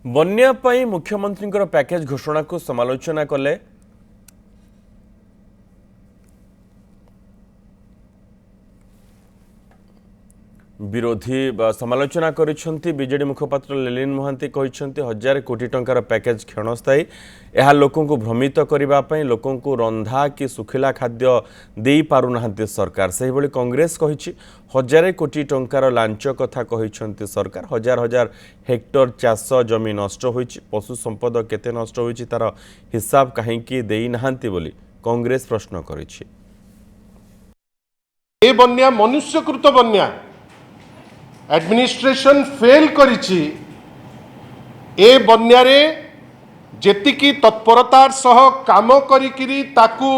बन्या पाई मुख्यमंत्री पैकेज घोषणा को समालोचना कले विरोधी समालोचना करिसेंती बीजेडी मुखपात्र लेलिन महांती कहिसेंती 1000 कोटी टंकार पैकेज क्षणस्थायी यह लोकों को भ्रमित करबा पई लोकों को रंधा कि सुखिला खाद्य देई पारु नाहंती सरकार सही भली कांग्रेस कहिछि 1000 कोटी टंकार लांच कथा कहिसेंती सरकार हजार हजार हेक्टर चाष जमी नष्ट होइछि पशु संपद केते नष्ट होइछि तार हिसाब काहे कि देई नाहंती बोली कांग्रेस प्रश्न करिछि। ए बन्या मनुष्यकृत बन्या एडमिनिस्ट्रेशन फेल करिछि ए बन्यारे जेतिकी तत्परतार सह काम करिकिरी ताकू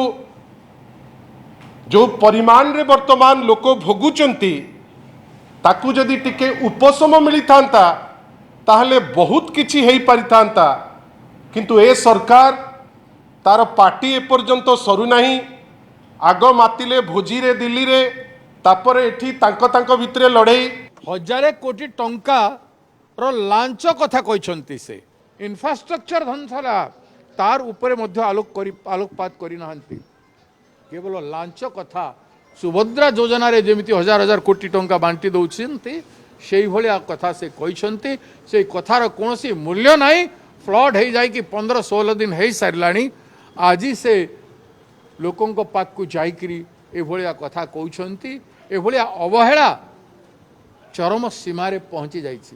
जो परिमाण रे वर्तमान लोक भोगुचंती ताकू जदि टिके उपशम मिली थांता ताहले बहुत किछि हेई परिथांता किंतु ए सरकार तार पार्टी एपर्यंत सरू नाही आग मातिले भोजी रे दिल्ली रे तापरे एठी तांको भितरे लड़ाई 1000 कोटी टंका रो लांच कथा कहते से इंफ्रास्ट्रक्चर धनसाला तार उपरे मध्य आलोकपात करी नाहंती केवल लांच कथा सुभद्रा योजना रे जेमिति हजार हजार कोटी टंका बांटी दउछंती सेही भलिया कथा से कहते से कथार कोनोसी मूल्य नाही फ्लड हे जाय कि 15-16 दिन हे सारलाणी आज से लोकों को पाक को जाइकरी ए भलिया कथा कहउछंती ए भलिया अवहेला चरम सीमारे पहुंची जाइछि।